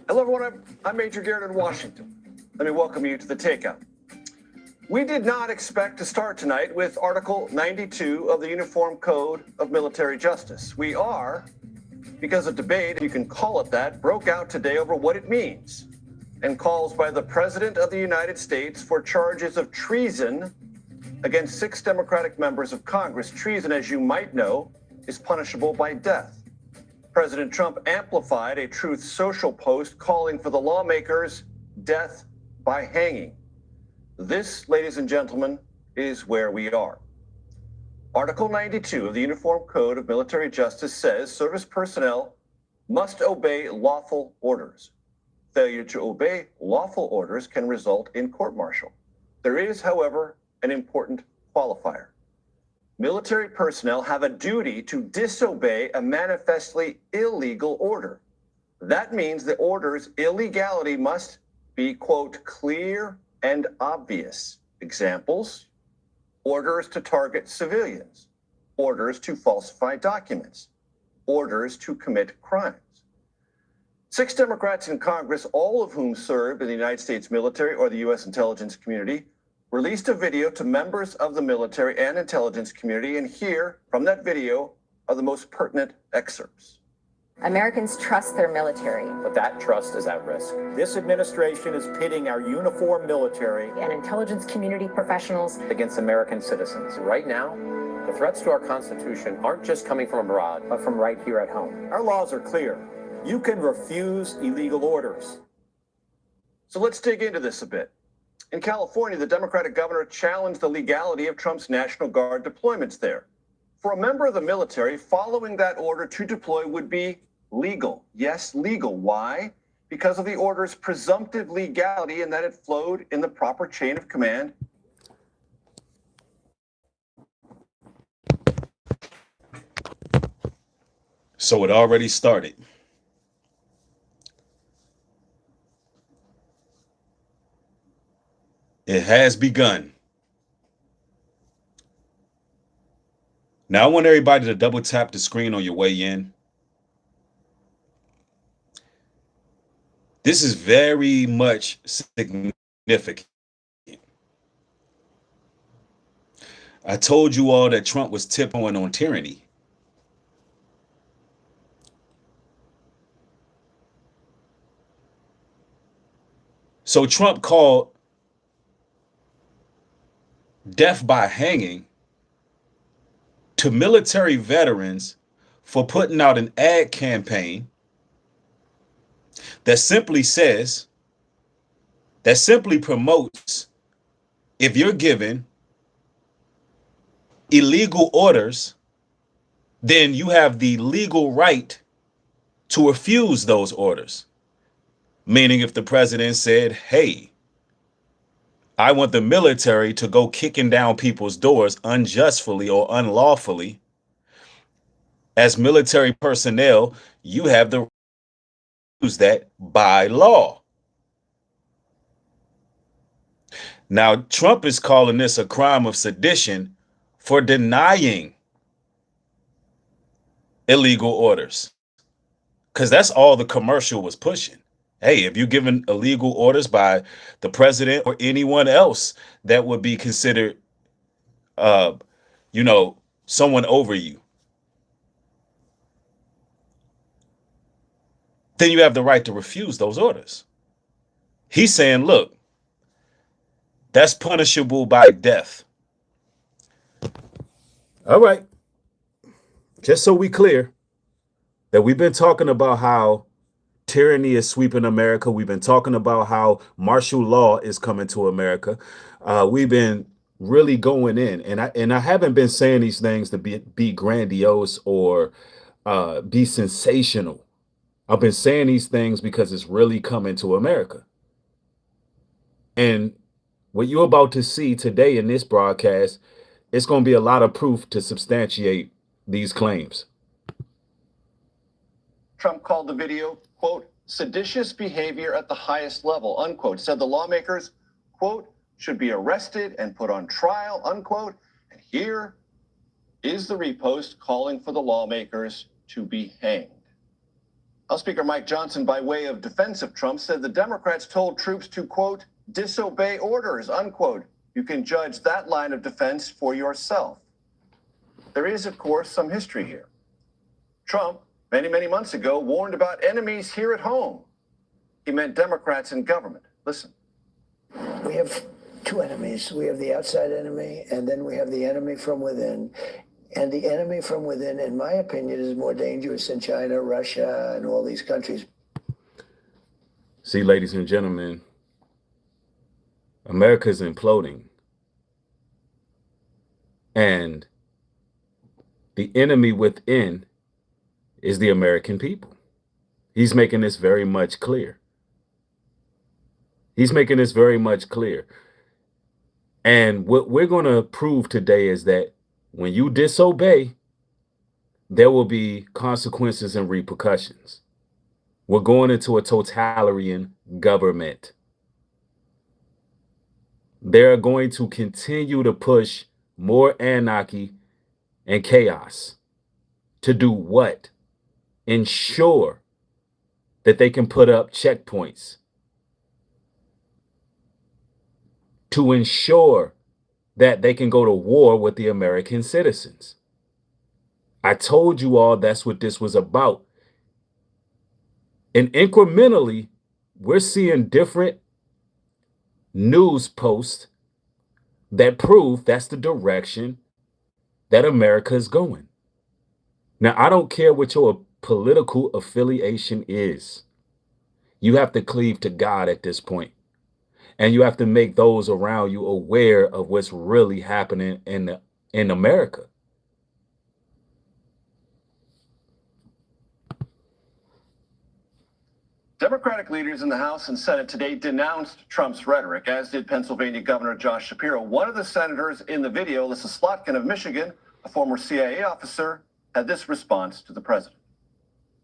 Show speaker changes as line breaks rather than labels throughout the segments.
Hello, everyone. I'm Major Garrett in Washington. Let me welcome you to the Takeout. We did not expect to start tonight with Article 92 of the Uniform Code of Military Justice. We are, because a debate, if you can call it that, broke out today over what it means, and calls by the President of the United States for charges of treason against 6 Democratic members of Congress. Treason, as you might know, is punishable by death. President Trump amplified a Truth Social post calling for the lawmakers' death by hanging. This, ladies and gentlemen, is where we are. Article 92 of the Uniform Code of Military Justice says service personnel must obey lawful orders. Failure to obey lawful orders can result in court-martial. There is, however, an important qualifier. Military personnel have a duty to disobey a manifestly illegal order. That means the order's illegality must be, quote, clear and obvious. Examples: orders to target civilians, orders to falsify documents, orders to commit crimes. 6 Democrats in Congress, all of whom served in the United States military or the U.S. intelligence community, released a video to members of the military and intelligence community, and here, from that video, are the most pertinent excerpts.
Americans trust their military.
But that trust is at risk. This administration is pitting our uniformed military
And intelligence community professionals
against American citizens. Right now, the threats to our Constitution aren't just coming from abroad, but from right here at home. Our laws are clear. You can refuse illegal orders.
So let's dig into this a bit. In California, the Democratic governor challenged the legality of Trump's National Guard deployments there. For a member of the military, following that order to deploy would be legal. Yes, legal. Why? Because of the order's presumptive legality and that it flowed in the proper chain of command.
So it already started. It has begun. Now I want everybody to double tap the screen on your way in. This is very much significant. I told you all that Trump was tiptoeing on tyranny. So Trump called death by hanging to military veterans for putting out an ad campaign that simply promotes, if you're given illegal orders, then you have the legal right to refuse those orders. Meaning if the president said, hey, I want the military to go kicking down people's doors unjustly or unlawfully, as military personnel, you have the right to use that by law. Now, Trump is calling this a crime of sedition for denying illegal orders, because that's all the commercial was pushing. Hey, if you're given illegal orders by the president or anyone else that would be considered, someone over you, then you have the right to refuse those orders. He's saying, look, that's punishable by death. All right. Just so we clear that we've been talking about how tyranny is sweeping America. We've been talking about how martial law is coming to America. We've been really going in, and I haven't been saying these things to be grandiose or be sensational. I've been saying these things because it's really coming to America. And what you're about to see today in this broadcast, it's going to be a lot of proof to substantiate these claims.
Trump called the video, quote, seditious behavior at the highest level, unquote. Said the lawmakers, quote, should be arrested and put on trial, unquote. And here is the repost calling for the lawmakers to be hanged. House Speaker Mike Johnson, by way of defense of Trump, said the Democrats told troops to, quote, disobey orders, unquote. You can judge that line of defense for yourself. There is, of course, some history here. Trump, many, many months ago, warned about enemies here at home. He meant Democrats in government. Listen.
We have two enemies. We have the outside enemy, and then we have the enemy from within. And the enemy from within, in my opinion, is more dangerous than China, Russia, and all these countries.
See, ladies and gentlemen, America's imploding. And the enemy within is the American people. He's making this very much clear. He's making this very much clear. And what we're going to prove today is that when you disobey, there will be consequences and repercussions. We're going into a totalitarian government. They're going to continue to push more anarchy and chaos. To do what? Ensure that they can put up checkpoints. To ensure that they can go to war with the American citizens. I told you all that's what this was about. And incrementally, we're seeing different news posts that prove that's the direction that America is going. Now, I don't care what your political affiliation is. You have to cleave to God at this point. And you have to make those around you aware of what's really happening in America.
Democratic leaders in the House and Senate today denounced Trump's rhetoric, as did Pennsylvania Governor Josh Shapiro. One of the senators in the video, Lisa Slotkin of Michigan, a former CIA officer, had this response to the president.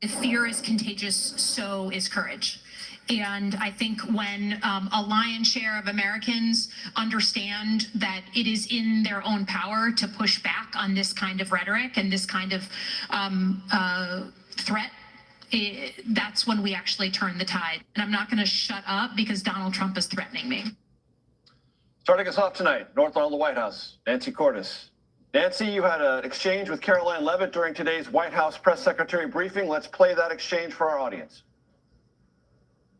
If fear is contagious, so is courage. And I think when a lion's share of Americans understand that it is in their own power to push back on this kind of rhetoric and this kind of threat, that's when we actually turn the tide. And I'm not going to shut up because Donald Trump is threatening me.
Starting us off tonight, North Lawn of the White House, Nancy Cordes. Nancy, you had an exchange with Caroline Leavitt during today's White House press secretary briefing. Let's play that exchange for our audience.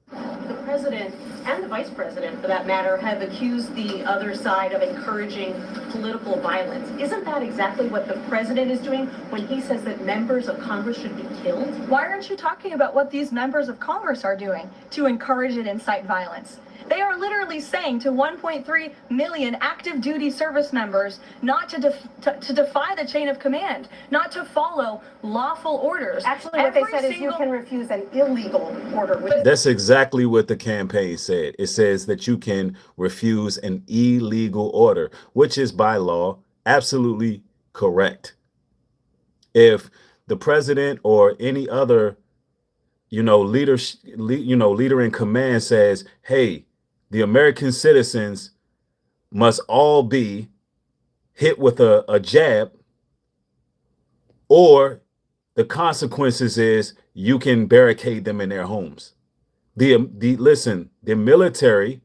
The president and the vice president, for that matter, have accused the other side of encouraging political violence. Isn't that exactly what the president is doing when he says that members of Congress should be killed?
Why aren't you talking about what these members of Congress are doing to encourage and incite violence? They are literally saying to 1.3 million active duty service members not to defy the chain of command, not to follow lawful orders.
Actually, what they said is you can refuse an illegal order.
That's exactly what the campaign said. It says that you can refuse an illegal order, which is by law absolutely correct. If the president or any other, leader in command says, hey, the American citizens must all be hit with a jab, or the consequences is you can barricade them in their homes. Listen, the military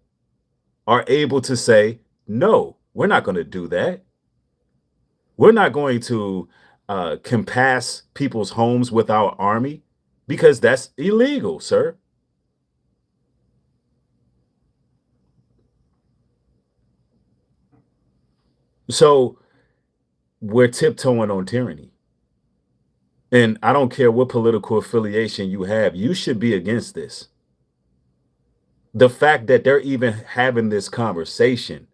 are able to say, no, we're not going to do that. We're not going to compass people's homes with our army because that's illegal, sir. So we're tiptoeing on tyranny. And I don't care what political affiliation you have, you should be against this. The fact that they're even having this conversation,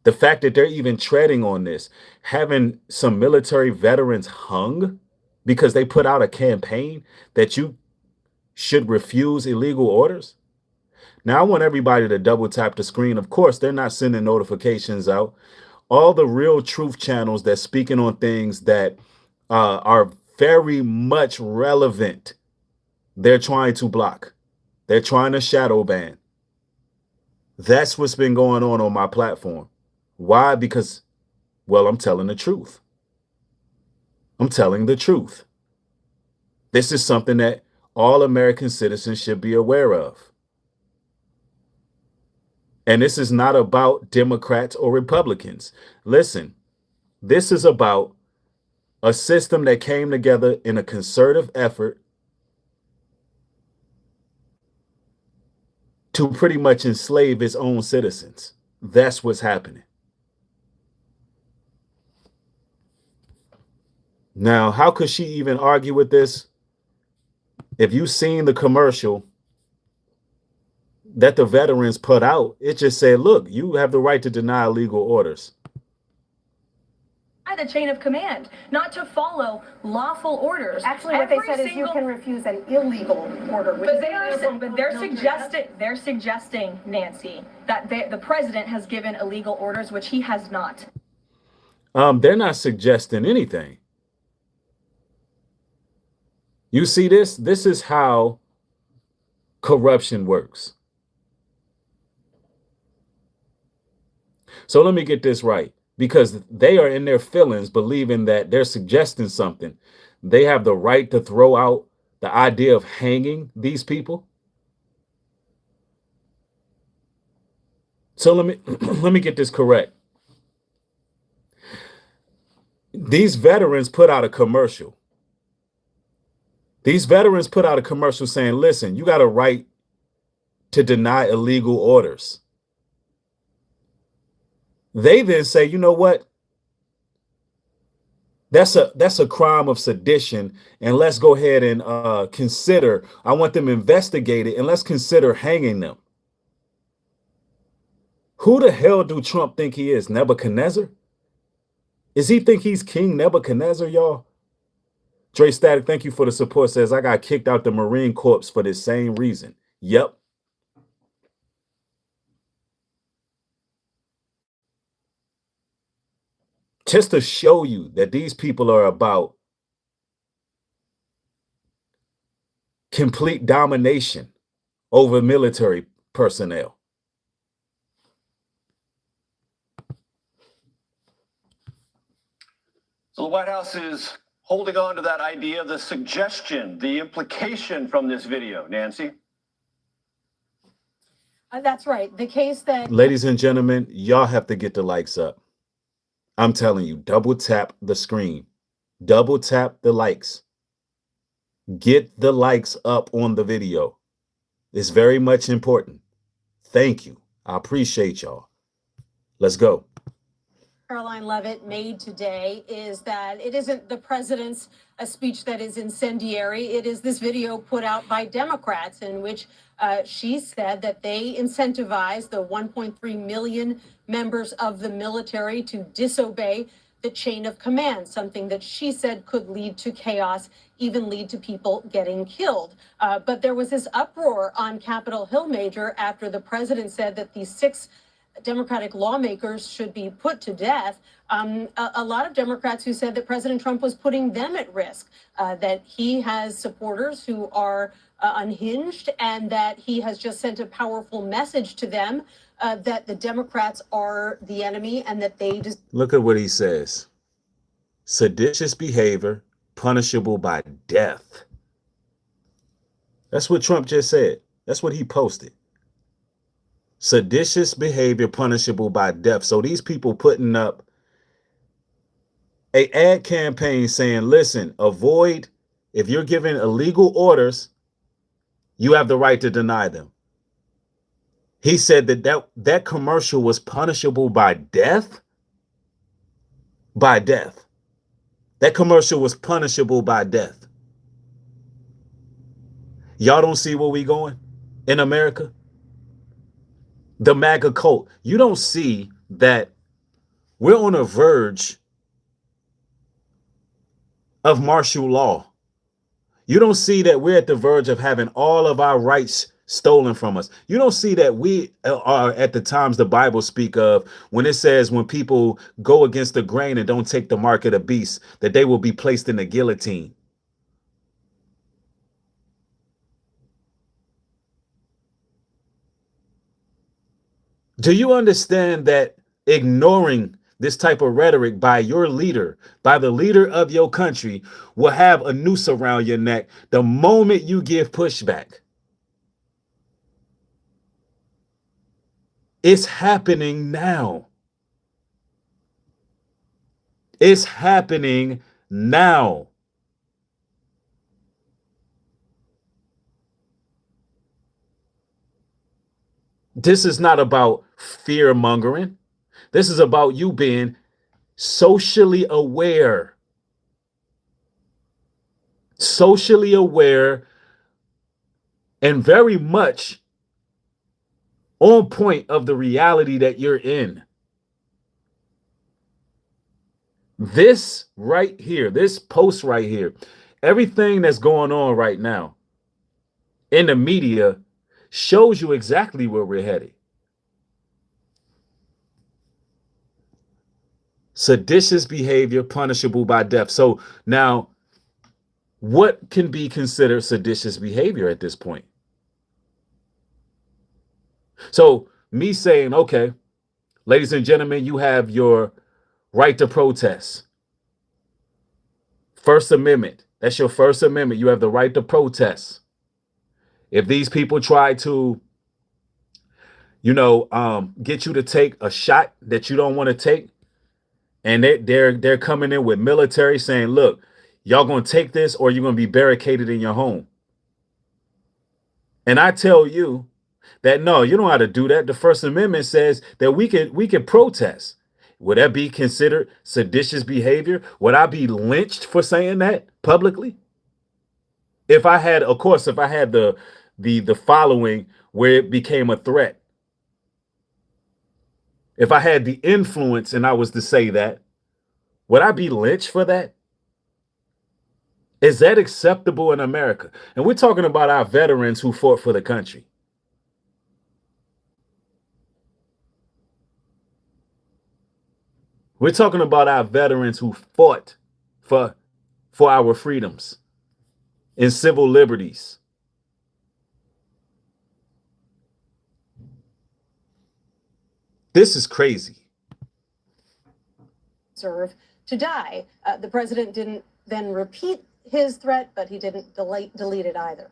the fact that they're even treading on this, having some military veterans hung because they put out a campaign that you should refuse illegal orders. Now, I want everybody to double tap the screen. Of course, they're not sending notifications out. All the real truth channels that's speaking on things that are very much relevant, they're trying to block. They're trying to shadow ban. That's what's been going on my platform. Why? Because, well, I'm telling the truth. I'm telling the truth. This is something that all American citizens should be aware of. And this is not about Democrats or Republicans. Listen, this is about a system that came together in a concerted effort to pretty much enslave its own citizens. That's what's happening. Now, how could she even argue with this? If you've seen the commercial that the veterans put out, it just said, look, you have the right to deny legal orders.
The chain of command, not to follow lawful orders.
Actually, what they said is you can refuse an illegal order.
But they're suggesting, Nancy, that the president has given illegal orders, which he has not.
They're not suggesting anything. You see this? This is how corruption works. So let me get this right, because they are in their feelings believing that they're suggesting something. They have the right to throw out the idea of hanging these people. So let me get this correct. These veterans put out a commercial. These veterans put out a commercial saying, listen, you got a right to deny illegal orders. They then say, you know what? That's a crime of sedition. And let's go ahead and I want them investigated, and let's consider hanging them. Who the hell do Trump think he is? Nebuchadnezzar? Is he think he's King Nebuchadnezzar, y'all? Dre Static, thank you for the support, says, I got kicked out the Marine Corps for this same reason. Yep. Just to show you that these people are about complete domination over military personnel.
So the White House is holding on to that idea, the suggestion, the implication from this video, Nancy.
That's right. The case that...
Ladies and gentlemen, y'all have to get the likes up. I'm telling you, double tap the screen. Double tap the likes. Get the likes up on the video. It's very much important. Thank you. I appreciate y'all. Let's go.
Caroline Leavitt made today is that it isn't the president's a speech that is incendiary. It is this video put out by Democrats in which she said that they incentivize the 1.3 million members of the military to disobey the chain of command, something that she said could lead to chaos, even lead to people getting killed. But there was this uproar on Capitol Hill, Major, after the president said that these 6 Democratic lawmakers should be put to death. A lot of Democrats who said that President Trump was putting them at risk, that he has supporters who are unhinged, and that he has just sent a powerful message to them that the Democrats are the enemy and that they just...
Look at what he says. Seditious behavior punishable by death. That's what Trump just said. That's what he posted. Seditious behavior punishable by death. So these people putting up a ad campaign saying, listen, avoid, if you're giving illegal orders, you have the right to deny them. He said that commercial was punishable by death. By death. That commercial was punishable by death. Y'all don't see where we going in America? The MAGA cult. You don't see that we're on the verge of martial law. You don't see that we're at the verge of having all of our rights stolen from us. You don't see that we are at the times the Bible speak of when it says when people go against the grain and don't take the mark of the beast, that they will be placed in the guillotine. Do you understand that ignoring this type of rhetoric by your leader, by the leader of your country, will have a noose around your neck the moment you give pushback. It's happening now. It's happening now. This is not about fear mongering. This is about you being socially aware. Socially aware and very much on point of the reality that you're in. This right here, this post right here, everything that's going on right now in the media shows you exactly where we're headed. Seditious behavior punishable by death. So now, what can be considered seditious behavior at this point? So me saying, okay, ladies and gentlemen, you have your right to protest. First Amendment. That's your First Amendment. You have the right to protest. If these people try to, get you to take a shot that you don't want to take, and they're coming in with military saying, look, y'all going to take this or you're going to be barricaded in your home. And I tell you that, no, you don't know how to do that. The First Amendment says that we can protest. Would that be considered seditious behavior? Would I be lynched for saying that publicly? If I had the following where it became a threat, if I had the influence and I was to say that, would I be lynched for that? Is that acceptable in America? And we're talking about our veterans who fought for the country. We're talking about our veterans who fought for our freedoms and civil liberties. This is crazy.
Serve to die. The president didn't then repeat his threat, but he didn't delete it either.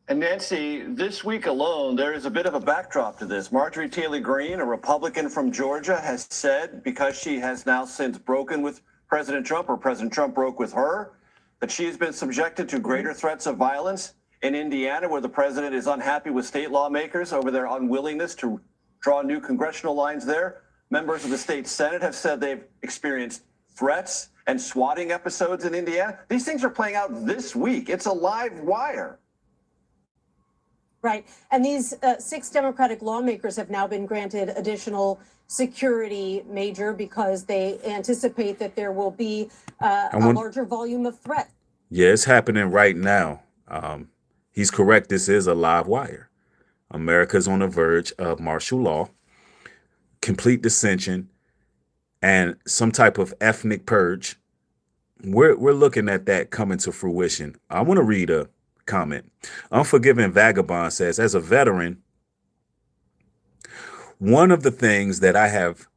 And Nancy, this week alone, there is a bit of a backdrop to this. Marjorie Taylor Greene, a Republican from Georgia, has said, because she has now since broken with President Trump, or President Trump broke with her, that she has been subjected to greater threats of violence in Indiana, where the president is unhappy with state lawmakers over their unwillingness to draw new congressional lines there. Members of the state Senate have said they've experienced threats and swatting episodes in Indiana. These things are playing out this week. It's a live wire.
Right. And these 6 Democratic lawmakers have now been granted additional security, Major, because they anticipate that there will be a larger volume of threat.
Yeah, it's happening right now. He's correct. This is a live wire. America's on the verge of martial law, complete dissension, and some type of ethnic purge. We're looking at that coming to fruition. I want to read a comment. Unforgiving Vagabond says, as a veteran, one of the things that I have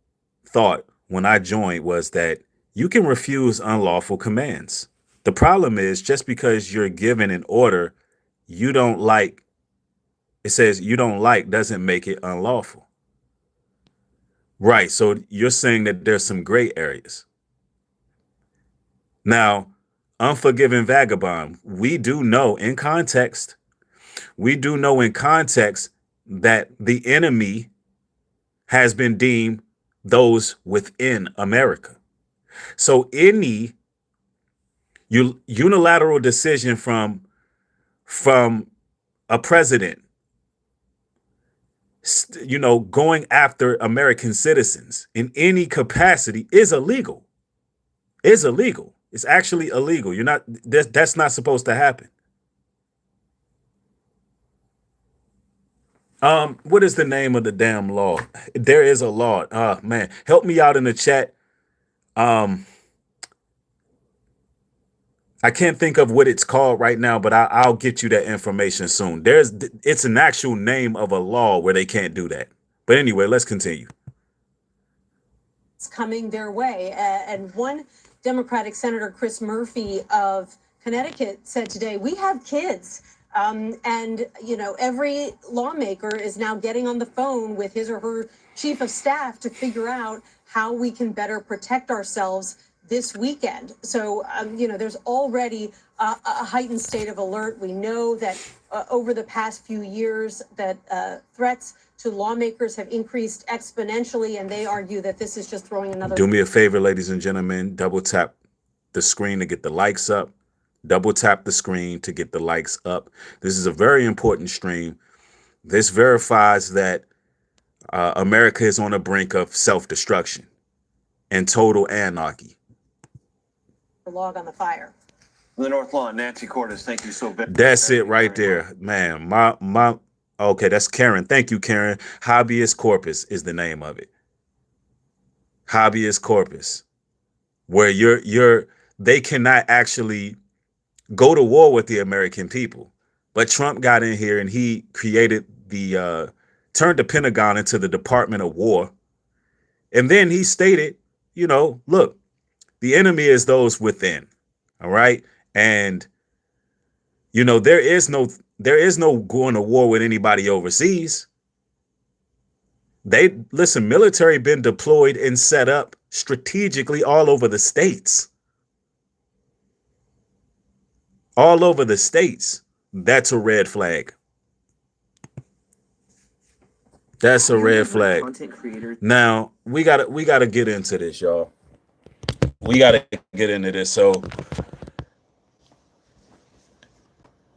thought when I joined was that you can refuse unlawful commands. The problem is, just because you're given an order you don't like, it says you don't like, doesn't make it unlawful. Right. So you're saying that there's some gray areas. Now, Unforgiving Vagabond, we do know in context that the enemy has been deemed those within America. So any unilateral decision from a president, going after American citizens in any capacity is illegal. It's actually illegal. That's not supposed to happen. What is the name of the damn law? There is a law. Man, help me out in the chat. I can't think of what it's called right now, but I'll get you that information soon. It's an actual name of a law where they can't do that. But anyway, let's continue.
coming their way. And one Democratic Senator, Chris Murphy of Connecticut, said today, we have kids. And, you know, every lawmaker is now getting on the phone with his or her chief of staff to figure out how we can better protect ourselves this weekend. So, you know, there's already a heightened state of alert. We know that over the past few years that threats to lawmakers have increased exponentially, and they argue that this is just throwing another...
Do me a favor, ladies and gentlemen, double tap the screen to get the likes up. Double tap the screen to get the likes up. This is a very important stream. This verifies that America is on the brink of self-destruction and total anarchy.
Log on the fire.
The North Lawn, Nancy Cordes, thank you so very much.
That's it right there, man. Okay, that's Karen. Thank you, Karen. Habeas corpus is the name of it. Habeas corpus, where they cannot actually go to war with the American people. But Trump got in here and he created turned the Pentagon into the Department of War. And then he stated, you know, look, the enemy is those within. All right. And, you know, there is no going to war with anybody overseas. Military been deployed and set up strategically all over the states. All over the states. That's a red flag. That's a red flag. Now we gotta get into this, y'all. We gotta get into this. So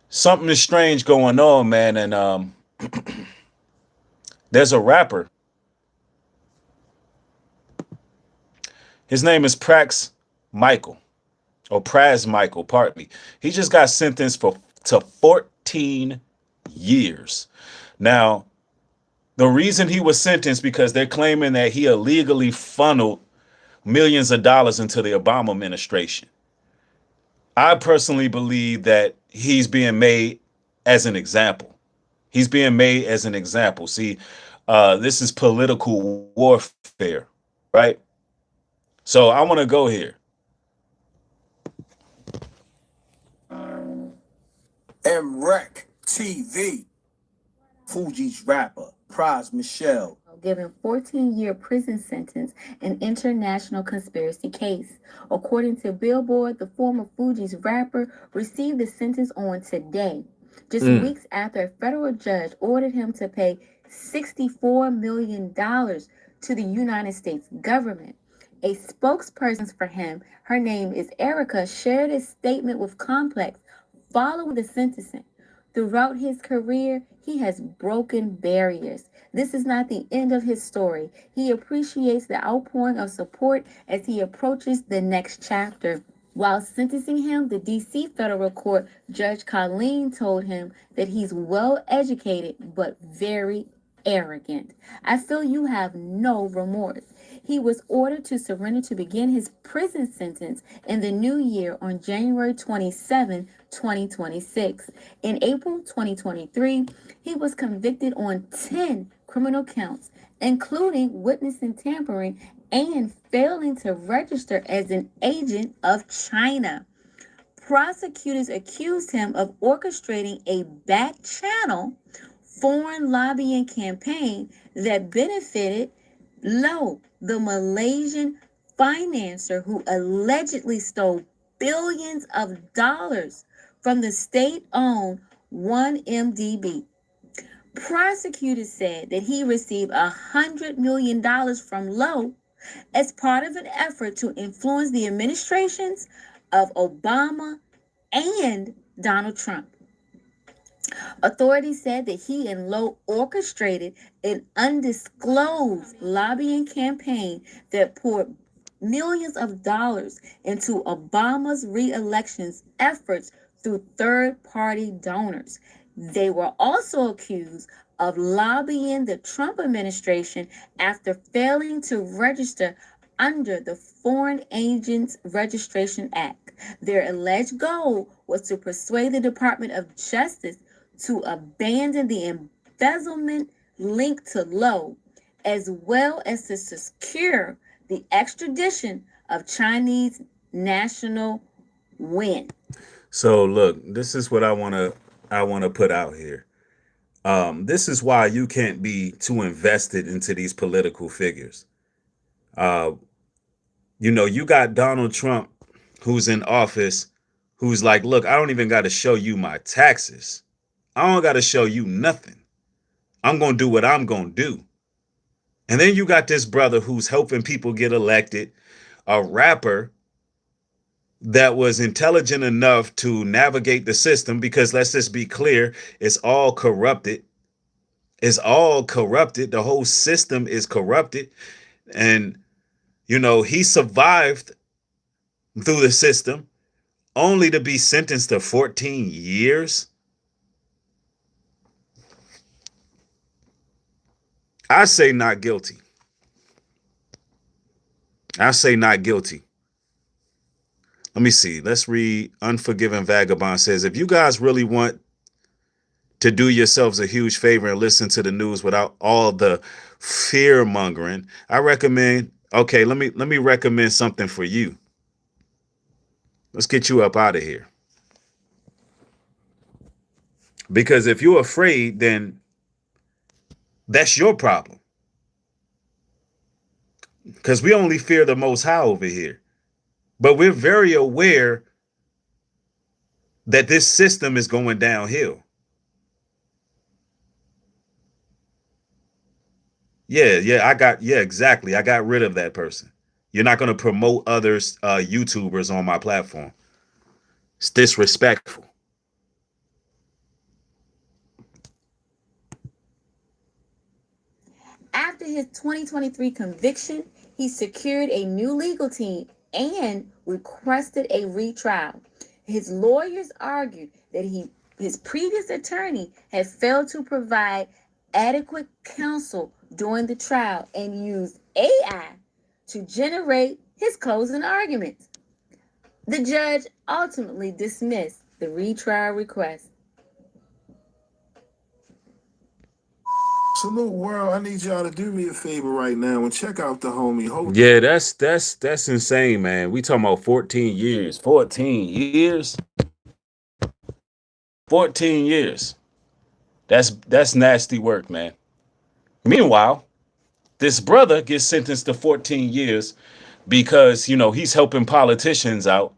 something is strange going on, man. And there's a rapper. His name is Pras Michael. Or Pras Michael, pardon me. He just got sentenced to 14 years. Now, the reason he was sentenced because they're claiming that he illegally funneled millions of dollars into the Obama administration. I personally believe that he's being made as an example. He's being made as an example. See, this is political warfare, right? So I want to go here.
MREC TV. Fuji's rapper, Pras Michelle.
Given 14-year prison sentence in international conspiracy case. According to Billboard, the former Fuji's rapper received the sentence on today, just weeks after a federal judge ordered him to pay $64 million to the United States government. A spokesperson for him, her name is Erica, shared a statement with Complex following the sentencing. Throughout his career, he has broken barriers. This is not the end of his story. He appreciates the outpouring of support as he approaches the next chapter. While sentencing him, the D.C. federal court Judge Colleen told him that he's well educated but very arrogant. I feel you have no remorse. He was ordered to surrender to begin his prison sentence in the new year on January 27, 2026. In April 2023, he was convicted on 10 criminal counts, including witnessing tampering and failing to register as an agent of China. Prosecutors accused him of orchestrating a back-channel foreign lobbying campaign that benefited Lo, the Malaysian financier who allegedly stole billions of dollars from the state-owned 1MDB. Prosecutors said that he received $100 million from Lo as part of an effort to influence the administrations of Obama and Donald Trump. Authorities said that he and Lo orchestrated an undisclosed lobbying campaign that poured millions of dollars into Obama's re-election efforts through third-party donors. They were also accused of lobbying the Trump administration after failing to register under the Foreign Agents Registration Act. Their alleged goal was to persuade the Department of Justice to abandon the embezzlement linked to Lo, as well as to secure the extradition of Chinese national Wen.
So look, this is what I want to put out here. This is why you can't be too invested into these political figures. You got Donald Trump, who's in office, who's like, look, I don't even got to show you my taxes. I don't got to show you nothing. I'm going to do what I'm going to do. And then you got this brother who's helping people get elected, a rapper that was intelligent enough to navigate the system, because let's just be clear, it's all corrupted. It's all corrupted. The whole system is corrupted. And, he survived through the system only to be sentenced to 14 years. I say not guilty. I say not guilty. Let me see. Let's read. Unforgiven Vagabond says, if you guys really want to do yourselves a huge favor and listen to the news without all the fear mongering, I recommend, let me recommend something for you. Let's get you up out of here. Because if you're afraid, then that's your problem. Because we only fear the Most High over here. But we're very aware that this system is going downhill. Exactly. I got rid of that person. You're not going to promote others, YouTubers on my platform. It's disrespectful.
After his 2023 conviction, he secured a new legal team and requested a retrial. His lawyers argued that his previous attorney had failed to provide adequate counsel during the trial and used AI to generate his closing arguments. The judge ultimately dismissed the retrial request.
Salute world, I need y'all to do me a favor right now and check out the homie.
Yeah, that's insane, man. We talking about 14 years. 14 years? 14 years. That's nasty work, man. Meanwhile, this brother gets sentenced to 14 years because, he's helping politicians out.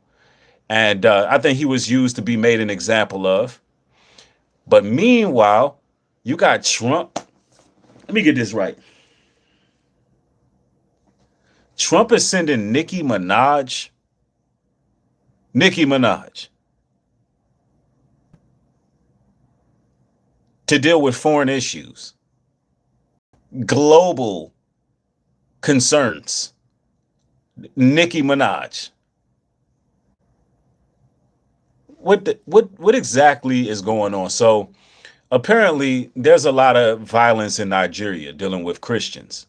And I think he was used to be made an example of. But meanwhile, you got Trump. Let me get this right. Trump is sending Nicki Minaj to deal with foreign issues, global concerns. Nicki Minaj. What exactly is going on? So apparently there's a lot of violence in Nigeria dealing with Christians.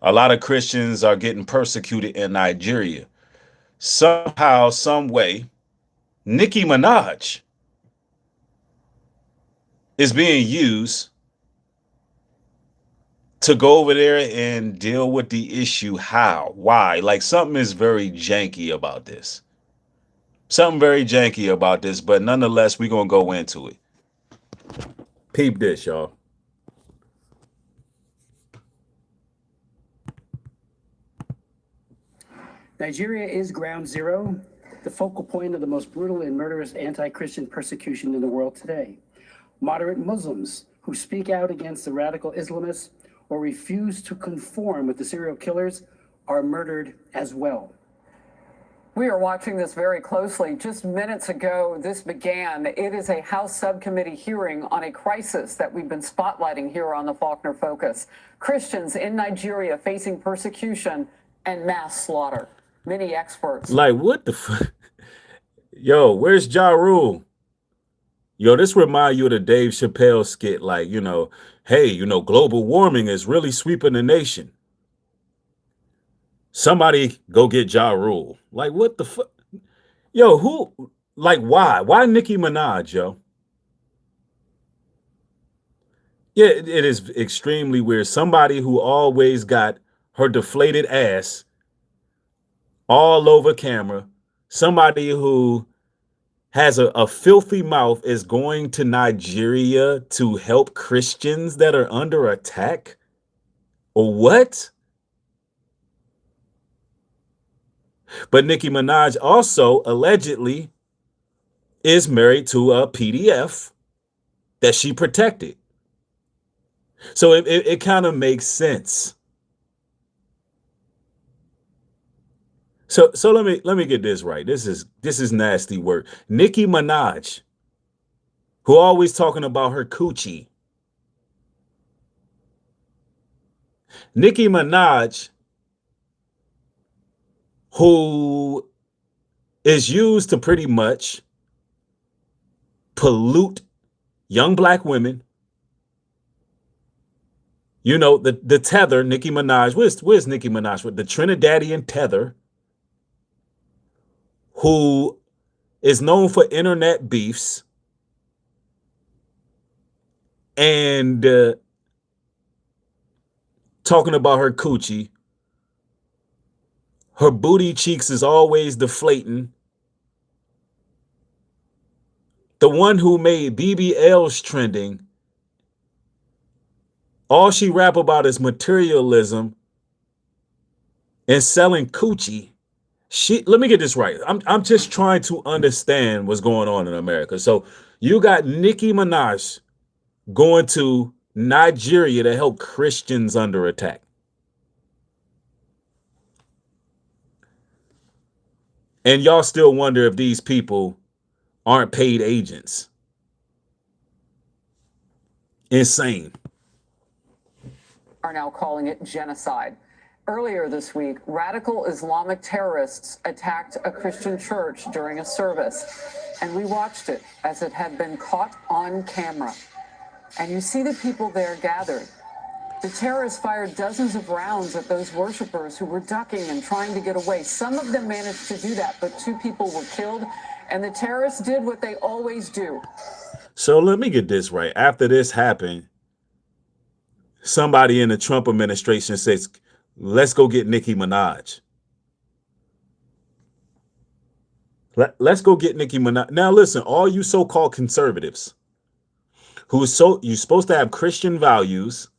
A lot of Christians are getting persecuted in Nigeria. Somehow, some way, Nicki Minaj is being used to go over there and deal with the issue. How? Why? Like, something is very janky about this. Something very janky about this, but nonetheless, we're going to go into it. Peep this, y'all.
Nigeria is ground zero, the focal point of the most brutal and murderous anti-Christian persecution in the world today. Moderate Muslims who speak out against the radical Islamists or refuse to conform with the serial killers are murdered as well.
We are watching this very closely. Just minutes ago, this began. It is a House subcommittee hearing on a crisis that we've been spotlighting here on the Faulkner Focus. Christians in Nigeria facing persecution and mass slaughter. Many experts.
Like, what the fuck? Yo, where's Ja Rule? Yo, this remind you of the Dave Chappelle skit. Like, hey, global warming is really sweeping the nation. Somebody go get Ja Rule. Like, what the fuck? Yo, who? Like, why? Why Nicki Minaj, yo? Yeah, it is extremely weird. Somebody who always got her deflated ass all over camera. Somebody who has a filthy mouth is going to Nigeria to help Christians that are under attack? Or what? But Nicki Minaj also allegedly is married to a PDF that she protected. So it kind of makes sense. So let me get this right. This is nasty work. Nicki Minaj, who always talking about her coochie. Nicki Minaj, who is used to pretty much pollute young black women. You know, the tether, Nicki Minaj. Where's Nicki Minaj? With the Trinidadian tether, who is known for internet beefs and talking about her coochie. Her booty cheeks is always deflating. The one who made BBLs trending, all she rap about is materialism and selling coochie. Let me get this right. I'm just trying to understand what's going on in America. So you got Nicki Minaj going to Nigeria to help Christians under attack. And y'all still wonder if these people aren't paid agents. Insane.
Are now calling it genocide. Earlier this week, radical Islamic terrorists attacked a Christian church during a service, and we watched it as it had been caught on camera. And you see the people there gathered. The terrorists fired dozens of rounds at those worshipers who were ducking and trying to get away. Some of them managed to do that, but 2 people were killed, and the terrorists did what they always do.
So let me get this right. After this happened, somebody in the Trump administration says, let's go get Nicki Minaj. Let's go get Nicki Minaj. Now, listen, all you so-called conservatives you're supposed to have Christian values.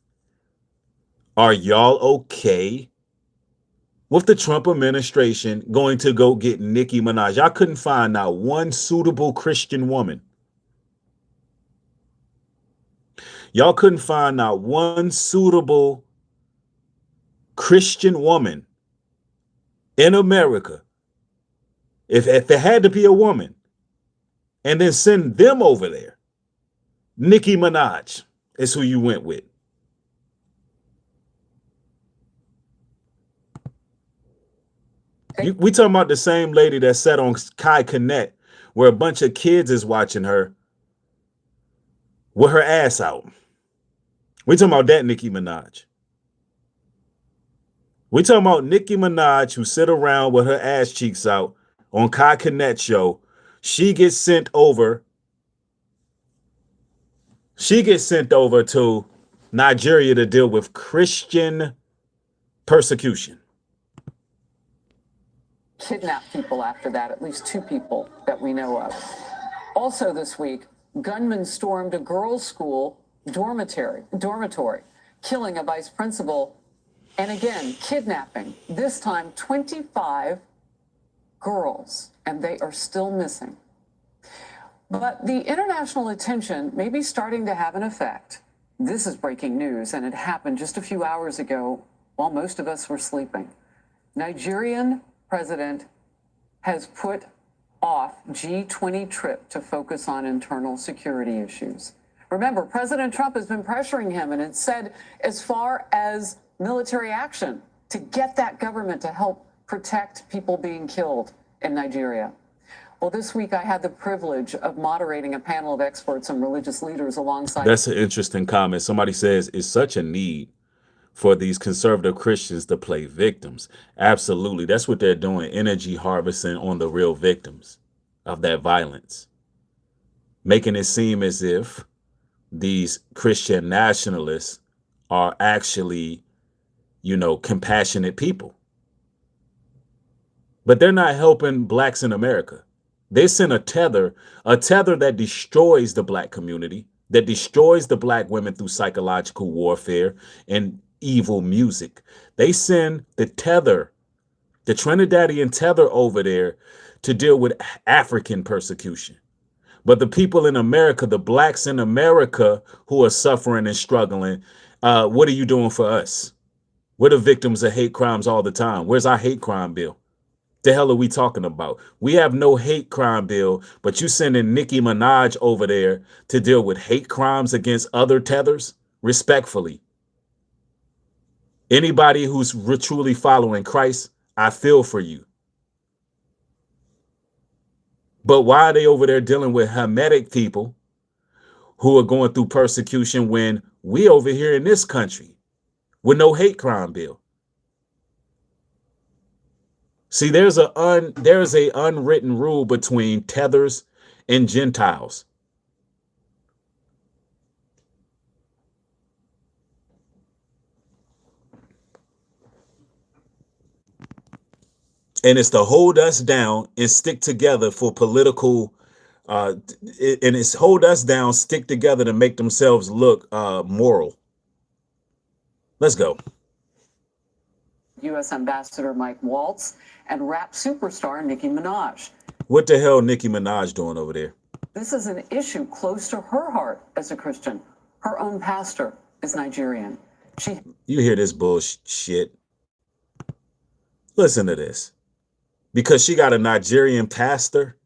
Are y'all okay with the Trump administration going to go get Nicki Minaj? Y'all couldn't find not one suitable Christian woman. Y'all couldn't find not one suitable Christian woman in America. If it had to be a woman, and then send them over there. Nicki Minaj is who you went with. We talking about the same lady that sat on Kai Connect, where a bunch of kids is watching her with her ass out. We talking about that Nicki Minaj. We talking about Nicki Minaj who sit around with her ass cheeks out on Kai Connect show. She gets sent over to Nigeria to deal with Christian persecution.
Kidnap people after that, at least 2 people that we know of. Also this week, gunmen stormed a girls' school dormitory, killing a vice principal, and again, kidnapping, this time 25 girls, and they are still missing. But the international attention may be starting to have an effect. This is breaking news, and it happened just a few hours ago while most of us were sleeping. Nigerian president has put off G20 trip to focus on internal security issues. Remember, President Trump has been pressuring him, and it said as far as military action to get that government to help protect people being killed in Nigeria. Well, this week I had the privilege of moderating a panel of experts and religious leaders alongside.
That's an interesting comment. Somebody says it's such a need for these conservative Christians to play victims. Absolutely. That's what they're doing, energy harvesting on the real victims of that violence, making it seem as if these Christian nationalists are actually, compassionate people. But they're not helping blacks in America. They send a tether that destroys the black community, that destroys the black women through psychological warfare and evil music. They send the Trinidadian tether over there to deal with African persecution. But the people in America, the blacks in America who are suffering and struggling, what are you doing for us? We're the victims of hate crimes all the time. Where's our hate crime bill? The hell are we talking about? We have no hate crime bill, but you sending Nicki Minaj over there to deal with hate crimes against other tethers? Respectfully. Anybody who's truly following Christ, I feel for you. But why are they over there dealing with Hamitic people who are going through persecution when we over here in this country with no hate crime bill? See, there's a unwritten rule between tethers and Gentiles. And it's to hold us down and stick together for political, and it's hold us down, stick together to make themselves look moral. Let's go.
U.S. Ambassador Mike Waltz and rap superstar Nicki Minaj.
What the hell Nicki Minaj doing over there?
This is an issue close to her heart as a Christian. Her own pastor is Nigerian.
You hear this bullshit? Listen to this. Because she got a Nigerian pastor?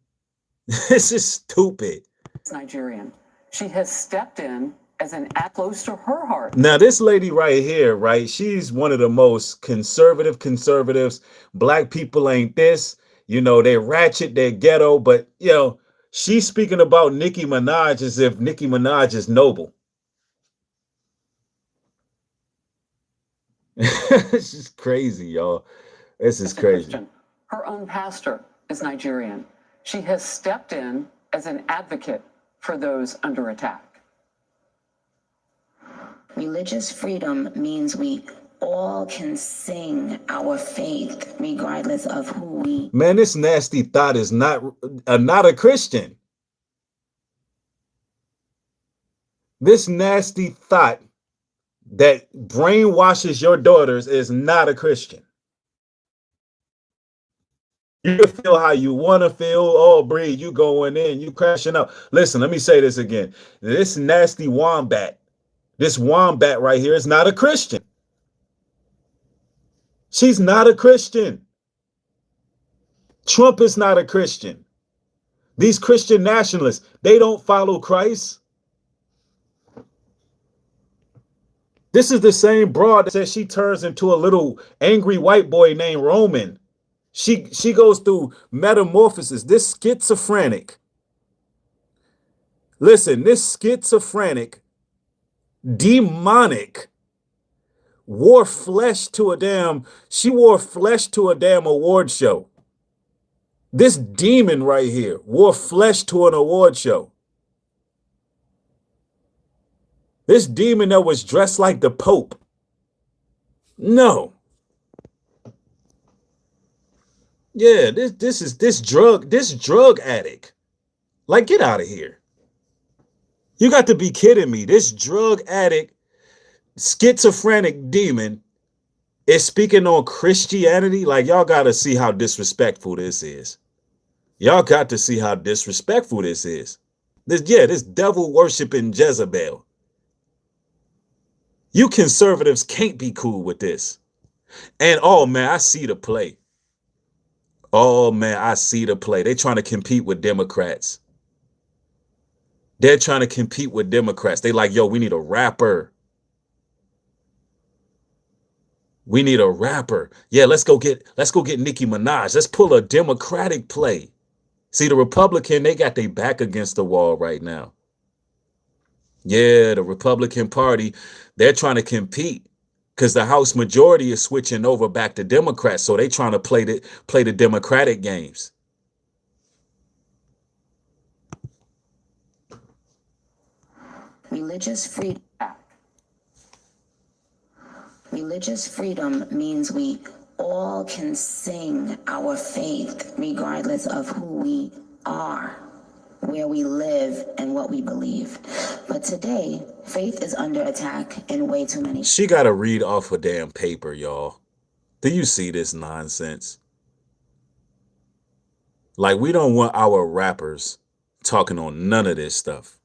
This is stupid.
It's Nigerian. She has stepped in as an act close to her heart.
Now, this lady right here, right? She's one of the most conservatives. Black people ain't this. They're ratchet, they're ghetto. But, she's speaking about Nicki Minaj as if Nicki Minaj is noble. This is crazy, y'all. This is crazy.
Her own pastor is Nigerian. She has stepped in as an advocate for those under attack.
Religious freedom means we all can sing our faith regardless of who we.
Man, this nasty thought is not a Christian. This nasty thought that brainwashes your daughters is not a Christian. You can feel how you want to feel. Oh, Breed, you going in, you crashing out. Listen, let me say this again. This nasty wombat, this wombat right here is not a Christian. She's not a Christian. Trump is not a Christian. These Christian nationalists, they don't follow Christ. This is the same broad that says she turns into a little angry white boy named Roman. She goes through metamorphosis. This schizophrenic. Listen, this schizophrenic, demonic, wore flesh to a damn award show. This demon right here wore flesh to an award show. This demon that was dressed like the Pope. No. Yeah, this drug addict. Like, get out of here. You got to be kidding me. This drug addict, schizophrenic demon is speaking on Christianity. Like, y'all got to see how disrespectful this is. Y'all got to see how disrespectful this is. This devil worshiping Jezebel. You conservatives can't be cool with this. And oh man, I see the play. Oh man, I see the play. They're trying to compete with Democrats. They're trying to compete with Democrats. They like, yo, we need a rapper. We need a rapper. Yeah, let's go get Nicki Minaj. Let's pull a Democratic play. See, the Republican, they got their back against the wall right now. Yeah, the Republican Party, they're trying to compete because the House majority is switching over back to Democrats. So they're trying to play the Democratic games.
Religious freedom. Religious freedom means we all can sing our faith regardless of who we are, where we live, and what we believe. But today, faith is under attack in way too many.
She got to read off a damn paper, y'all. Do you see this nonsense? Like, we don't want our rappers talking on none of this stuff.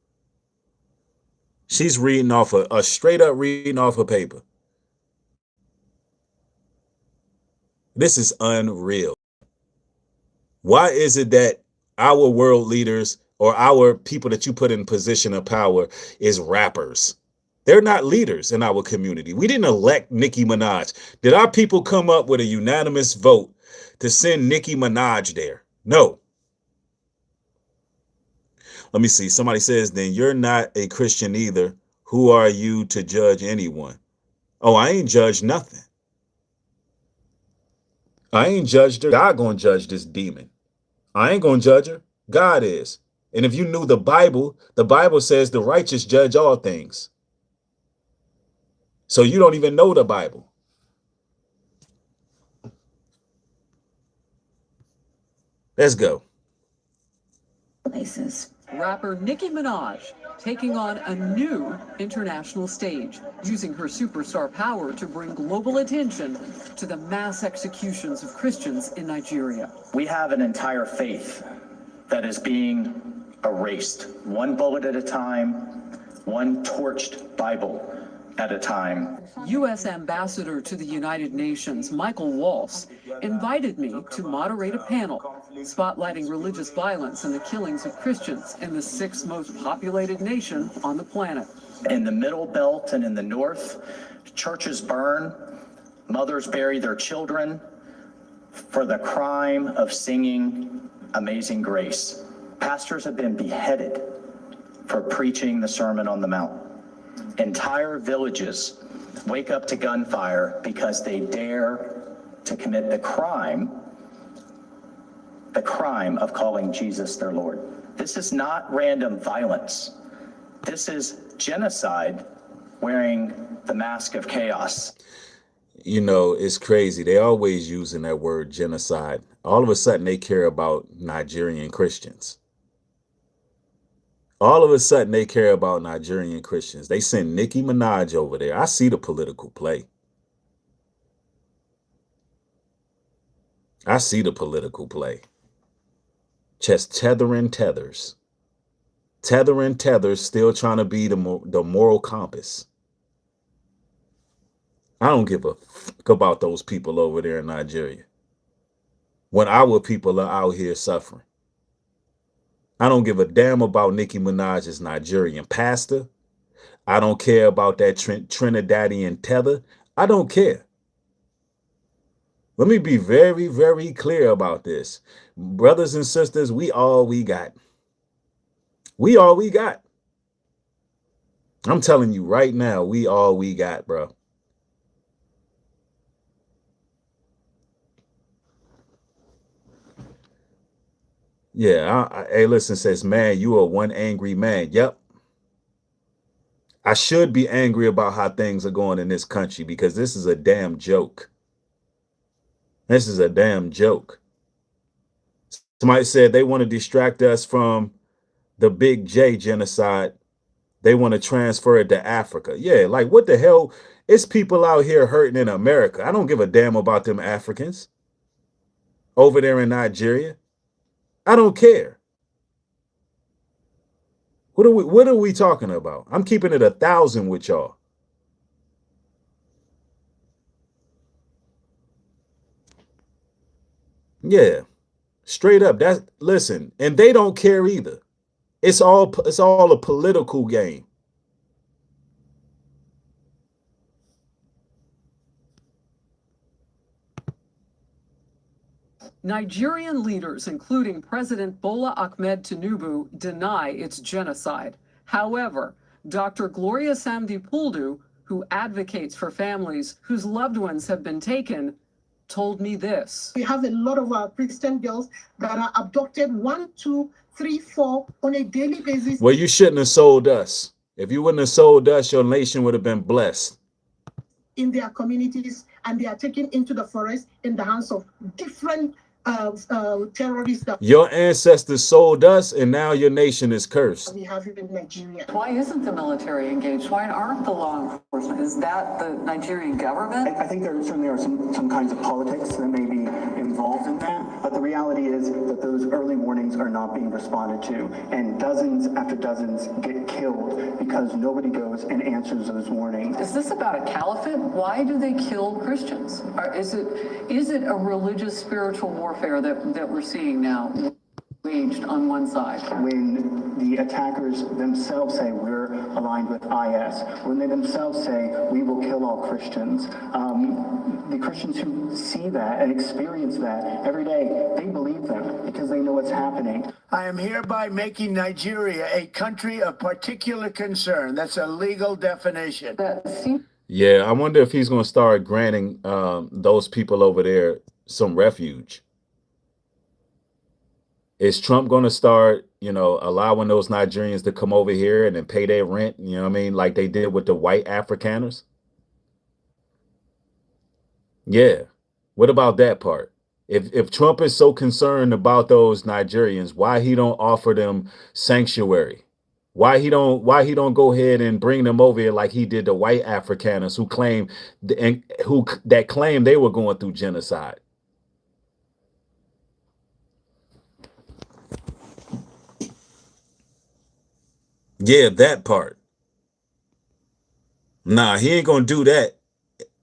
She's reading off a straight up reading off a paper. This is unreal. Why is it that our world leaders or our people that you put in position of power is rappers? They're not leaders in our community. We didn't elect Nicki Minaj. Did our people come up with a unanimous vote to send Nicki Minaj there? No. Let me see. Somebody says, then you're not a Christian either. Who are you to judge anyone? Oh, I ain't judged nothing. I ain't judged her. God gonna judge this demon. I ain't gonna judge her. God is. And if you knew the Bible says the righteous judge all things. So you don't even know the Bible. Let's go.
Places.
Rapper Nicki Minaj taking on a new international stage, using her superstar power to bring global attention to the mass executions of Christians in Nigeria.
We have an entire faith that is being erased, one bullet at a time, one torched Bible at a time.
U.S. Ambassador to the United Nations, Michael Waltz, invited me to moderate a panel spotlighting religious violence and the killings of Christians in the sixth most populated nation on the planet.
In the Middle Belt and in the North, churches burn, mothers bury their children for the crime of singing Amazing Grace. Pastors have been beheaded for preaching the Sermon on the Mount. Entire villages wake up to gunfire because they dare to commit the crime of calling Jesus their Lord. This is not random violence. This is genocide wearing the mask of chaos.
You know, it's crazy. They always using that word genocide. All of a sudden they care about Nigerian Christians. All of a sudden they care about Nigerian Christians. They send Nicki Minaj over there. I see the political play. I see the political play. Just tethering tethers. Tethering tethers, still trying to be the moral compass. I don't give a fuck about those people over there in Nigeria. When our people are out here suffering. I don't give a damn about Nicki Minaj's Nigerian pastor. I don't care about that Trinidadian tether. I don't care. Let me be very, very clear about this. Brothers and sisters, we all we got. We all we got. I'm telling you right now, we all we got, bro. Yeah, hey, listen, says, man, you are one angry man. Yep. I should be angry about how things are going in this country because this is a damn joke. This is a damn joke. Somebody said they want to distract us from the Big J genocide. They want to transfer it to Africa. Yeah, like what the hell? It's people out here hurting in America. I don't give a damn about them Africans over there in Nigeria. I don't care. What are we talking about? I'm keeping it 1,000 with y'all. Yeah, straight up. Listen, and they don't care either. It's all a political game.
Nigerian leaders, including President Bola Ahmed Tinubu, deny it's genocide. However, Dr. Gloria Samdi-Puldu, who advocates for families whose loved ones have been taken, told me this.
We have a lot of our Christian girls that are abducted 1, 2, 3, 4 on a daily basis.
Well, you shouldn't have sold us. If you wouldn't have sold us, your nation would have been blessed.
in their communities, and they are taken into the forest in the hands of different terrorists that
Your ancestors sold us, and now your nation is cursed.
we have in Nigeria.
Why isn't the military engaged? Why aren't the law enforcement? Is that the Nigerian government?
I think there certainly are some kinds of politics that may be involved in that, but the reality is that those early warnings are not being responded to, and dozens after dozens get killed because nobody goes and answers those warnings.
Is this about a caliphate? Why do they kill Christians? Is it a religious, spiritual warfare that we're seeing now waged on one side?
When the attackers themselves say we're aligned with IS, when they themselves say we will kill all Christians, the Christians who see that and experience that every day, they believe them because they know what's happening.
I am hereby making Nigeria a country of particular concern. That's a legal definition.
Yeah, I wonder if he's going to start granting those people over there some refuge. Is Trump going to start, allowing those Nigerians to come over here and then pay their rent, you know what I mean, like they did with the white Afrikaners? Yeah. What about that part? If Trump is so concerned about those Nigerians, why he don't offer them sanctuary? Why he don't go ahead and bring them over here like he did the white Afrikaners who claim they were going through genocide? Yeah, that part. Nah, he ain't gonna do that.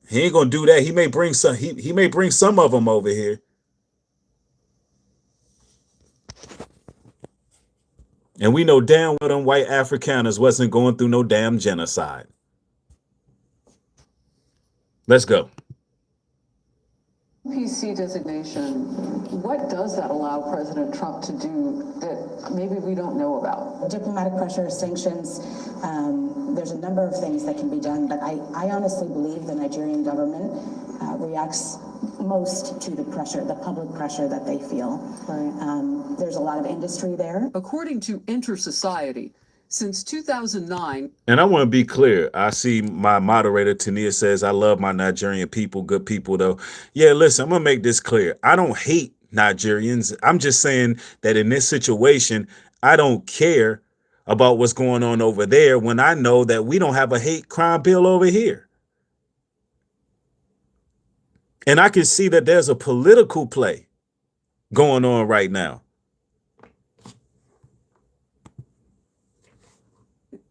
He ain't gonna do that. He may bring some. He may bring some of them over here. And we know damn well them white Afrikaners wasn't going through no damn genocide. Let's go.
PC designation, what does that allow President Trump to do that maybe we don't know about?
Diplomatic pressure, sanctions, there's a number of things that can be done, but I honestly believe the Nigerian government reacts most to the pressure, the public pressure that they feel. Right. There's a lot of industry there.
According to Inter-Society, since 2009.
And I want to be clear. I see my moderator, Tania, says, I love my Nigerian people, good people, though. Yeah, listen, I'm going to make this clear. I don't hate Nigerians. I'm just saying that in this situation, I don't care about what's going on over there when I know that we don't have a hate crime bill over here. And I can see that there's a political play going on right now.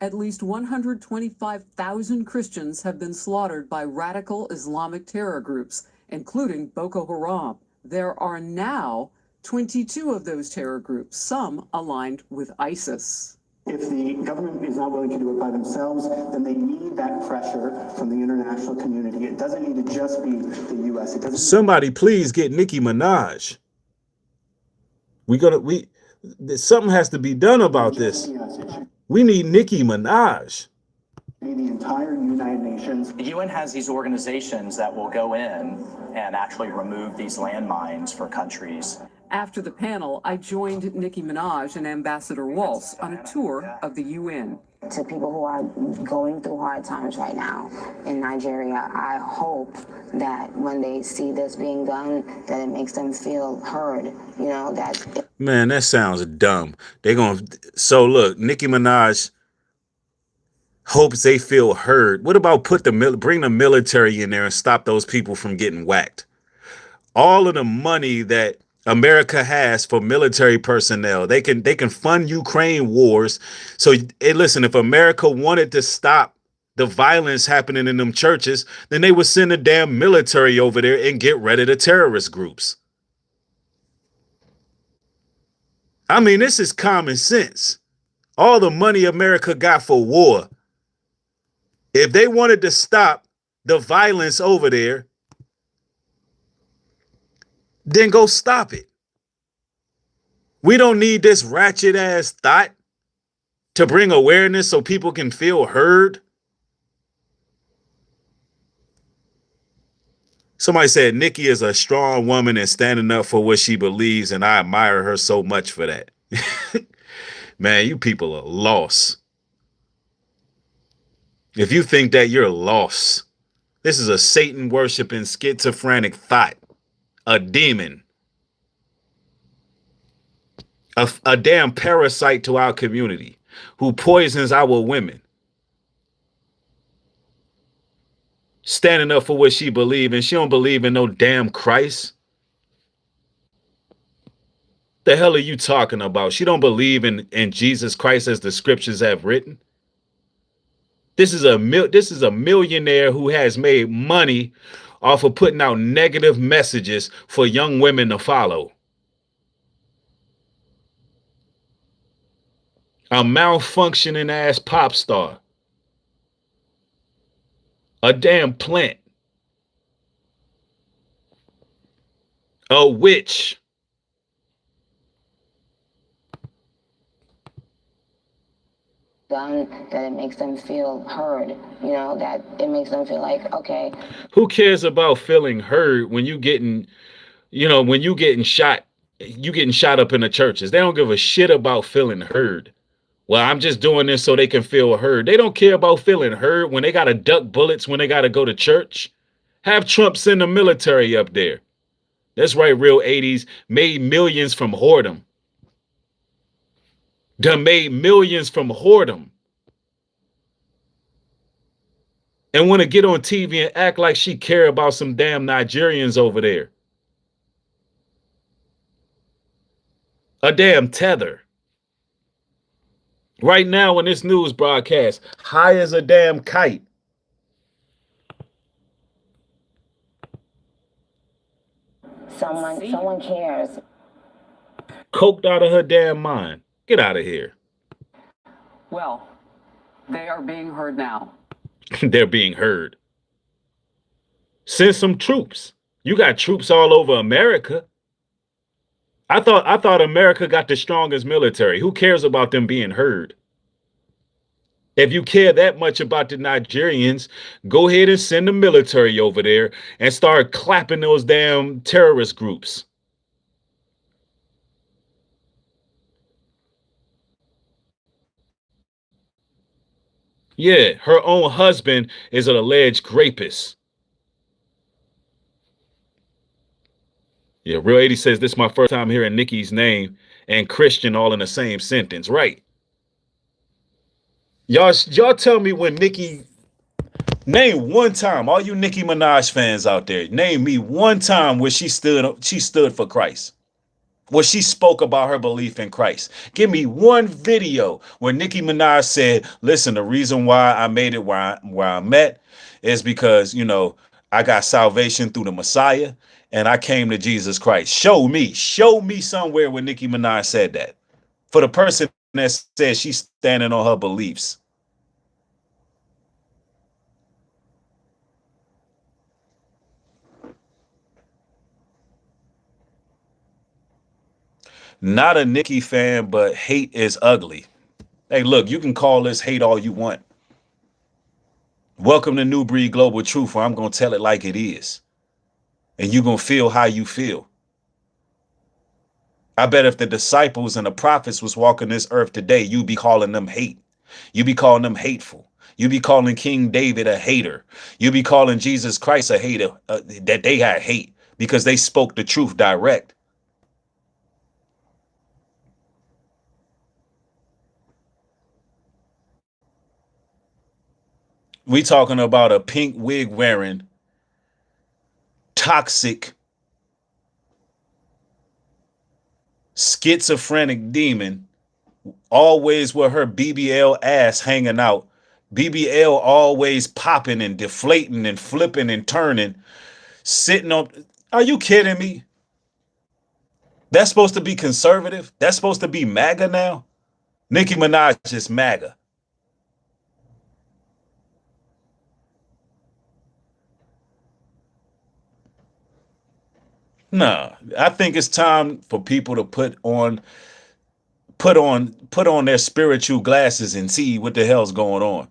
At least 125,000 Christians have been slaughtered by radical Islamic terror groups, including Boko Haram. There are now 22 of those terror groups, some aligned with ISIS.
If the government is not willing to do it by themselves, then they need that pressure from the international community. It doesn't need to just be the U.S.
Somebody please get Nicki Minaj. Something has to be done about this. We need Nicki Minaj.
The entire United Nations.
The UN has these organizations that will go in and actually remove these landmines for countries.
After the panel, I joined Nicki Minaj and Ambassador Waltz on a tour of the UN.
To people who are going through hard times right now in Nigeria, I hope that when they see this being done, that it makes them feel heard,
Man, that sounds dumb. So look, Nicki Minaj hopes they feel heard. What about bring the military in there and stop those people from getting whacked? All of the money that America has for military personnel, they can fund Ukraine wars. So hey, listen, if America wanted to stop the violence happening in them churches, then they would send the damn military over there and get rid of the terrorist groups. I mean, this is common sense. All the money America got for war. If they wanted to stop the violence over there, then go stop it. We don't need this ratchet ass thought to bring awareness so people can feel heard. Somebody said Nikki is a strong woman and standing up for what she believes, and I admire her so much for that. Man, you people are lost. If you think that, you're lost. This is a Satan worshiping schizophrenic thought, a demon, a damn parasite to our community who poisons our women. Standing up for what she believes, and she don't believe in no damn Christ. The hell are you talking about? She don't believe in Jesus Christ as the scriptures have written. This is a millionaire who has made money off of putting out negative messages for young women to follow. A malfunctioning ass pop star. A damn plant. A witch.
Done that it makes them feel heard, you know, that it makes them feel like, okay.
Who cares about feeling heard when you getting, when you getting shot up in the churches? They don't give a shit about feeling heard. Well, I'm just doing this so they can feel heard. They don't care about feeling heard when they got to duck bullets when they got to go to church. Have Trump send the military up there. That's right, real 80s. Made millions from whoredom. Done made millions from whoredom. And want to get on TV and act like she care about some damn Nigerians over there. A damn tether. Right now in this news broadcast, high as a damn kite.
Someone cares.
Coked out of her damn mind. Get out of here.
Well, they are being heard now.
They're being heard. Send some troops. You got troops all over America. I thought America got the strongest military. Who cares about them being heard? If you care that much about the Nigerians, go ahead and send the military over there and start clapping those damn terrorist groups. Yeah, her own husband is an alleged rapist. Yeah, Real 80 says this is my first time hearing Nikki's name and Christian all in the same sentence. Right. Y'all tell me when Nikki, name one time, all you Nicki Minaj fans out there, name me one time where she stood for Christ. Where she spoke about her belief in Christ. Give me one video where Nicki Minaj said, listen, the reason why I made it where I'm at is because, I got salvation through the Messiah and I came to Jesus Christ. Show me somewhere where Nicki Minaj said that. For the person that says she's standing on her beliefs. Not a Nikki fan, but hate is ugly. Hey, look, you can call this hate all you want. Welcome to Nubreed Global Truth, where I'm going to tell it like it is. And you're going to feel how you feel. I bet if the disciples and the prophets was walking this earth today, you'd be calling them hate. You'd be calling them hateful. You'd be calling King David a hater. You'd be calling Jesus Christ a hater, that they had hate because they spoke the truth direct. We talking about a pink wig wearing, toxic, schizophrenic demon, always with her BBL ass hanging out. BBL always popping and deflating and flipping and turning, sitting on. Are you kidding me? That's supposed to be conservative? That's supposed to be MAGA now? Nicki Minaj is MAGA. No, I think it's time for people to put on their spiritual glasses and see what the hell's going on.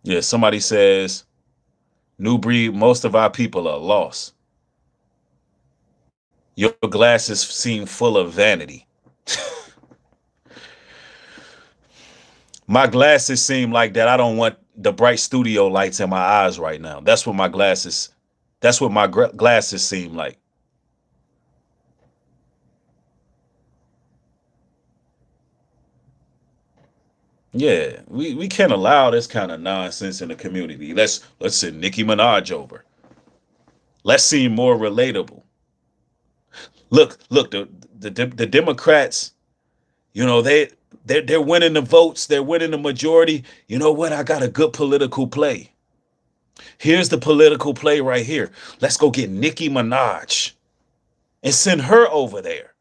Yeah, somebody says, Nubreed, most of our people are lost. Your glasses seem full of vanity. My glasses seem like that. I don't want the bright studio lights in my eyes right now. That's what my glasses seem like. Yeah, we can't allow this kind of nonsense in the community. Let's send Nicki Minaj over. Let's seem more relatable. Look, the Democrats, you know, they're winning the votes, they're winning the majority. You know what? I got a good political play. Here's the political play right here. Let's go get Nicki Minaj and send her over there.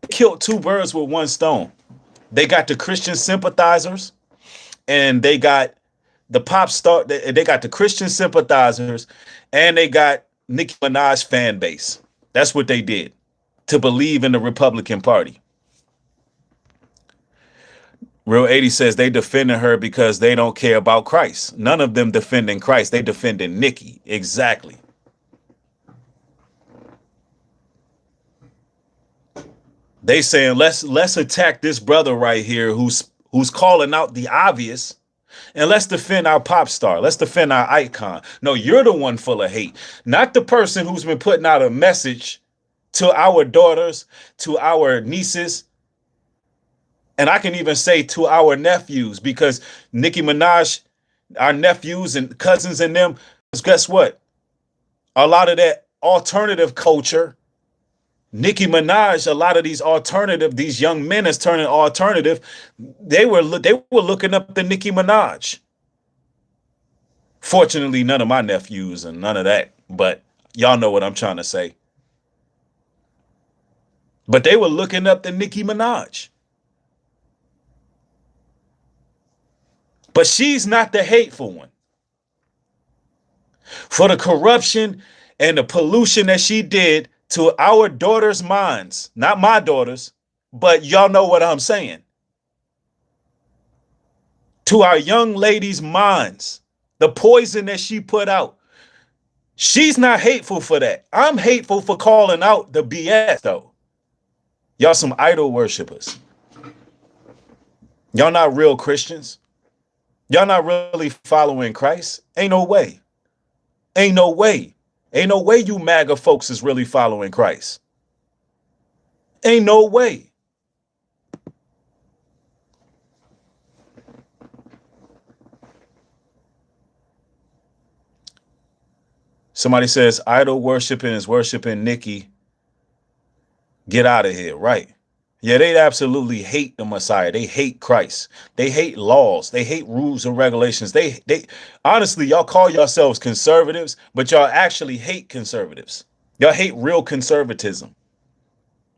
They killed two birds with one stone. They got the Christian sympathizers and they got the pop star. They got the Christian sympathizers and they got Nicki Minaj fan base. That's what they did to believe in the Republican Party. Real 80 says they defending her because they don't care about Christ. None of them defending Christ. They defending Nikki. Exactly. They saying let's attack this brother right here who's calling out the obvious, and let's defend our pop star. Let's defend our icon. No, you're the one full of hate, not the person who's been putting out a message to our daughters, to our nieces, and I can even say to our nephews, because Nicki Minaj, our nephews and cousins and them, guess what? A lot of that alternative culture, Nicki Minaj, a lot of these young men is turning alternative. They were looking up to Nicki Minaj. Fortunately, none of my nephews and none of that, but y'all know what I'm trying to say. But they were looking up to Nicki Minaj. But she's not the hateful one. For the corruption and the pollution that she did to our daughters' minds, not my daughters, but y'all know what I'm saying. To our young ladies' minds, the poison that she put out. She's not hateful for that. I'm hateful for calling out the BS, though. Y'all some idol worshipers. Y'all not real Christians. Y'all not really following Christ. Ain't no way. Ain't no way. Ain't no way you MAGA folks is really following Christ. Ain't no way. Somebody says idol worshiping is worshiping Nikki. Get out of here, right? Yeah, they absolutely hate the Messiah. They hate Christ. They hate laws. They hate rules and regulations. They honestly, y'all call yourselves conservatives, but y'all actually hate conservatives. Y'all hate real conservatism.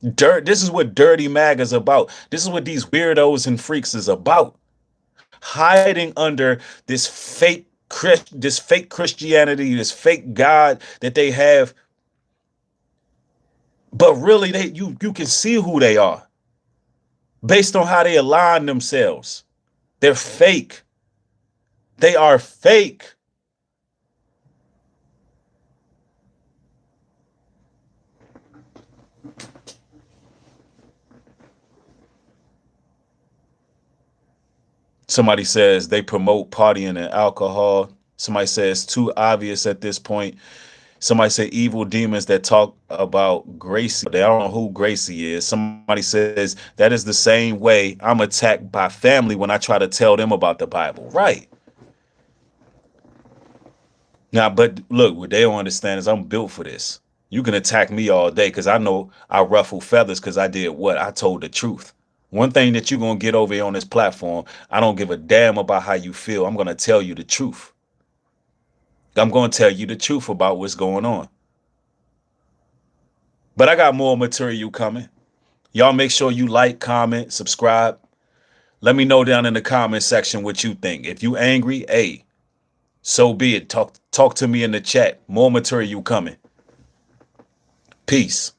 This is what dirty MAGA is about. This is what these weirdos and freaks is about. Hiding under this fake Christianity, this fake God that they have. But really, you can see who they are based on how they align themselves. They're fake. They are fake. Somebody says they promote partying and alcohol. Somebody says too obvious at this point. Somebody say evil demons that talk about Gracie. They don't know who Gracie is. Somebody says that is the same way I'm attacked by family when I try to tell them about the Bible. Right. Now, but look, what they don't understand is I'm built for this. You can attack me all day because I know I ruffle feathers because I did what? I told the truth. One thing that you're going to get over here on this platform, I don't give a damn about how you feel. I'm going to tell you the truth. I'm going to tell you the truth about what's going on. But I got more material coming. Y'all make sure you like, comment, subscribe. Let me know down in the comment section what you think. If you angry, hey, so be it. Talk to me in the chat. More material coming. Peace.